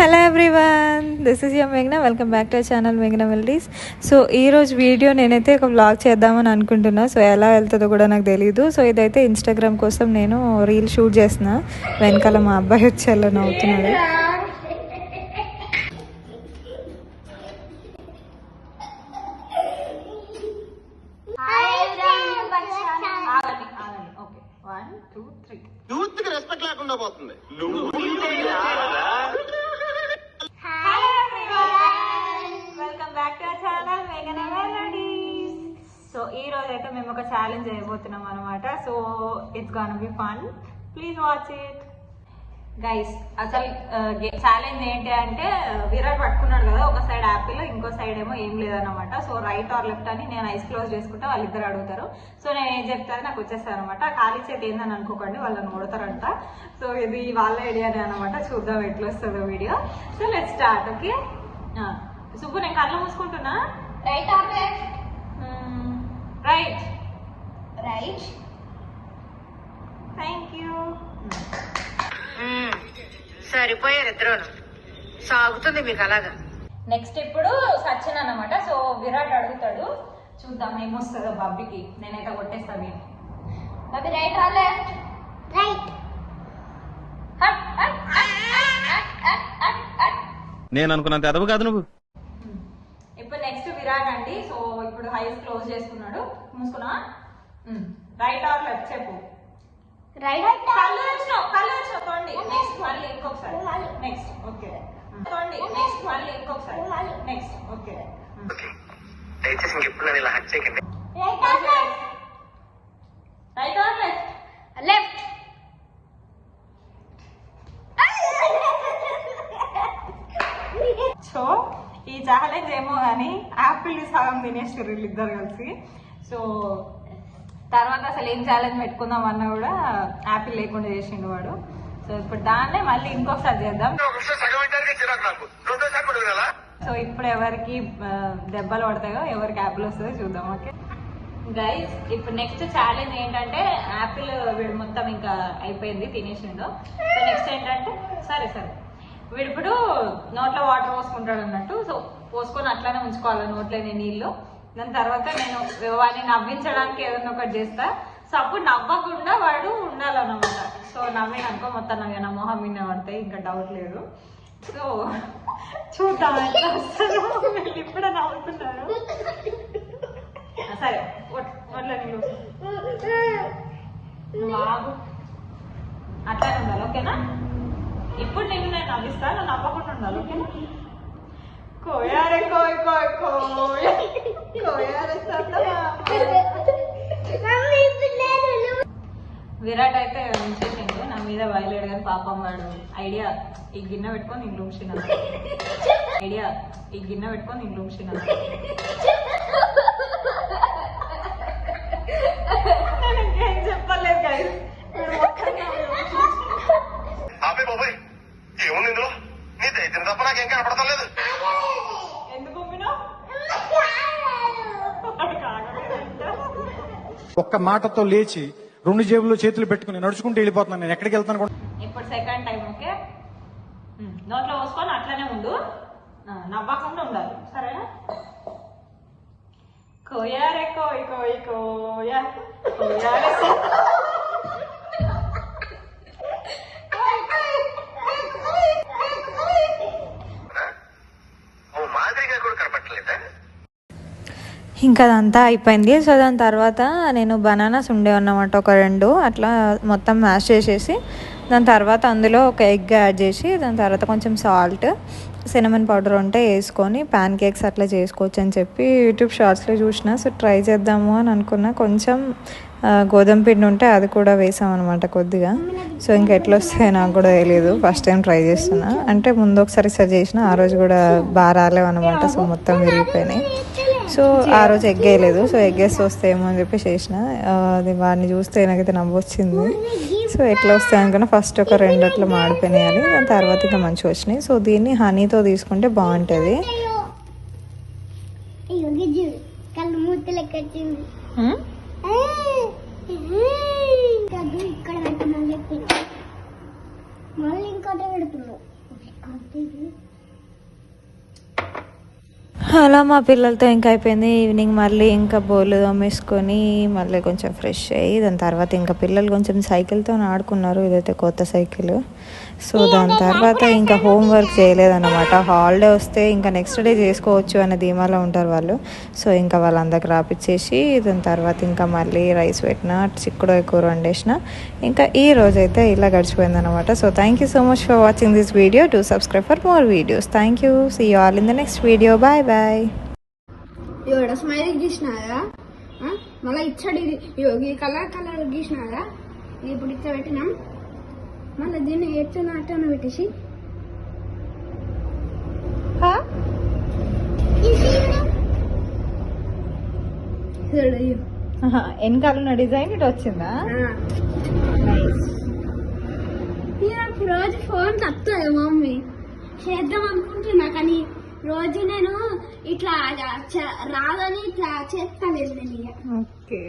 Hello everyone, this is your మేఘ్నా. Welcome back to our channel మేఘ్నా melodies. So ఈరోజు video నేనైతే ఒక vlog చేద్దామని అనుకుంటున్నా. సో ఎలా వెళ్తుందో కూడా నాకు తెలియదు. సో ఇదైతే ఇన్స్టాగ్రామ్ కోసం నేను రీల్ షూట్ చేస్తున్నా. వెనకాల మా అబ్బాయి వచ్చి ఎలా నవ్వుతున్నాడు. రెస్పెక్ట్ లేకుండా పోతుంది. Welcome back to our channel మేఘ్నా మెలడీస్. సో ఈ రోజు అయితే మేము ఒక ఛాలెంజ్ చేయబోతున్నాం అనమాట. So it's gonna be fun, please watch it guys. అసలు ఛాలెంజ్ ఏంటి అంటే విరాట్ పట్టుకున్నాడు కదా, ఒక సైడ్ యాపిల్, ఇంకో సైడ్ ఏమో ఏం లేదన్నమాట. సో రైట్ ఆర్ లెఫ్ట్ అని నేను ఐస్ క్లోజ్ చేసుకుంటే వాళ్ళిద్దరు అడుగుతారు. సో నేను ఏం చెప్తాను నాకు వచ్చేస్తాను అనమాట. ఖాళీ చేతి ఏందని అనుకోకండి, వాళ్ళని కొడతారంట. సో ఇది వాళ్ళ ఐడియానే అనమాట. చూద్దాం ఎట్లా వస్తుందో video. So let start. Okay Subbu, నేను కళ్ళు మూసుకుంటున్నా. Right or left? Right. Right. Thank you. సరిపోయారు ఇద్దరును. సాగుతుంది మీకు అలాగా. నెక్స్ట్ ఇప్పుడు సచిన్ అన్నమాట. సో విరాట్ అడుగుతాడు, చూద్దాం ఏమొస్తుందో బాబీకి. నేనైతే కొట్టేస్తాను. Bobby right or left? Right. నేను అనుకున్నంత అదవు కాదు నువ్వు. ఇప్పుడు నెక్స్ట్ విరాట్ అండి. సో ఇప్పుడు ఐస్ క్లోజ్ చేసుకున్నాడు. మూసుకున్నా. రైట్ ఆర్ లెఫ్ట్ చెప్పు. రైట్. కళ్ళు తోండి. నెక్స్ట్ మళ్ళీ ఇంకొకసారి. Next okay. తోండి. నెక్స్ట్ మళ్ళీ ఇంకొకసారి. Next okay. దయచేసి ఇంకెప్పుడు నన్ను ఇలా హక్ చేయకండి. Right or left? Right or left? Left. So ఈ ఛాలెంజ్ ఏమో కానీ యాపిల్ సగం తినేస్తారు వీళ్ళిద్దరు కలిసి. సో తర్వాత అసలు ఏం ఛాలెంజ్ పెట్టుకుందాం అన్నా కూడా యాపిల్ లేకుండా చేసిండు వాడు. సో ఇప్పుడు దాన్నే మళ్ళీ ఇంకొకసారి చేద్దాం. సో ఇప్పుడు ఎవరికి దెబ్బలు పడతాయో, ఎవరికి యాపిల్ వస్తుందో చూద్దాం. ఓకే గైస్, ఇప్పుడు నెక్స్ట్ ఛాలెంజ్ ఏంటంటే యాపిల్ వీడు మొత్తం ఇంకా అయిపోయింది, తినేసిండు. సో నెక్స్ట్ ఏంటంటే సరే వీడు ఇప్పుడు నోట్లో వాటర్ పోసుకుంటాడు అన్నట్టు. సో పోసుకొని అట్లానే ఉంచుకోవాలి నోట్లోని నీళ్ళు. దాని తర్వాత నేను వాడిని నవ్వించడానికి ఏదైనా ఒకటి చేస్తా. సో అప్పుడు నవ్వకుండా వాడు ఉండాలన్నమాట. సో నవ్విననుకో మొత్తం నవ్విన మొహం మీద పడతాయి, ఇంకా డౌట్ లేదు. సో చూద్దాం ఎట్లా వస్తుందో. వీళ్ళు ఇప్పుడే నవ్వుతున్నారు. సరే ఒట్లా నీళ్ళు బాబు అట్లానే ఉండాలి. ఓకేనా? ఇప్పుడు నేను నవ్విస్తా, నువ్వు నవ్వకుండా ఉండాలి. ఓకేనా? కోయారే కోయ్ కోయ్ కోయ్ కోయారే. విరాట్ అయితే ఉంచేసిండు, నా మీద బయలేడు కానీ పాపం వాడు ఐడియా ఈ గిన్నె పెట్టుకొని నేను లూసిన ఇంకేం చెప్పలేదు గైస్. ఎందుకు ఒక్క మాటతో లేచి 2 జేబుల్లో చేతులు పెట్టుకుని నడుచుకుంటూ వెళ్ళిపోతున్నాను. నేను ఎక్కడికి వెళ్తాను కూడా. ఇప్పుడు సెకండ్ టైం. ఓకే, నోట్లో పోసుకొని అట్లనే ఉండు, నవ్వకుండా ఉండాలి. సరేనా? కోయారే కోయ్ కోయ్ కోయా కోయారే. ఇంకా అదంతా అయిపోయింది. సో దాని తర్వాత నేను బనానాస్ ఉండేవన్నమాట, ఒక 2 అట్లా మొత్తం మ్యాష్ చేసేసి దాని తర్వాత అందులో ఒక ఎగ్ యాడ్ చేసి దాని తర్వాత కొంచెం సాల్ట్, సినమన్ పౌడర్ ఉంటే వేసుకొని ప్యాన్ కేక్స్ అట్లా చేసుకోవచ్చు అని చెప్పి యూట్యూబ్ షార్ట్స్లో చూసిన. సో ట్రై చేద్దాము అని అనుకున్నా. కొంచెం గోధుమ పిండి ఉంటే అది కూడా వేసామన్నమాట కొద్దిగా. సో ఇంకా ఎట్లా వస్తాయో నాకు కూడా తెలియదు, ఫస్ట్ టైం ట్రై చేస్తున్నా. అంటే ముందు ఒకసారి చేసిన, ఆ రోజు కూడా బాగా రాలేవన్నమాట. సో మొత్తం విరిగిపోయినాయి. సో ఆ రోజు ఎగ్ వేయలేదు. సో ఎగ్ వేస్తే వస్తాయేమో అని చెప్పి చేసిన. అది వాడిని చూస్తే నాకైతే నవ్వు వచ్చింది. సో ఎట్లా వస్తాయి అనుకున్నా, ఫస్ట్ ఒక 2 అట్లా మాడిపోయినాయి, దాని తర్వాత ఇంకా మంచిగా వచ్చినాయి. సో దీన్ని హనీతో తీసుకుంటే బాగుంటుంది. మళ్ళీ ఇంకోటి పెడుతున్నావు. అలా మా పిల్లలతో ఇంకా అయిపోయింది. ఈవినింగ్ మళ్ళీ ఇంకా బోలు తోమేసుకొని మళ్ళీ కొంచెం ఫ్రెష్ అయ్యి దాని తర్వాత ఇంకా పిల్లలు కొంచెం సైకిల్తో ఆడుకున్నారు. ఇదైతే కొత్త సైకిల్. సో దాని తర్వాత ఇంకా హోంవర్క్ చేయలేదన్నమాట. హాలిడే వస్తే ఇంకా నెక్స్ట్ డే చేసుకోవచ్చు అనే ధీమాలో ఉంటారు వాళ్ళు. సో ఇంకా వాళ్ళందరికి రాపిచ్చేసి దాని తర్వాత ఇంకా మళ్ళీ రైస్ పెట్టిన, చిక్కుడు కూర వండేసిన. ఇంకా ఈ రోజైతే ఇలా గడిచిపోయిందన్నమాట. So thank you so much for watching this video. To subscribe for more videos. Thank you. See you all in the next video. Bye bye. ఇవాడ స్మైల్ గీసినారా మళ్ళీ ఇచ్చాడు. ఇది కలర్ గీసినారా ఇప్పుడు ఇట్లా పెట్టినాం. మళ్ళీ దీన్ని ఎట్లా పెట్టేసి వెనకాల డిజైన్ ఇటు వచ్చిందా? రోజు ఫోన్ తప్పుతుంది మమ్మీ చేద్దాం అనుకుంటున్నా, కానీ రోజు నేను ఇట్లా రాదని ఇట్లా చేస్తాను. ఓకే.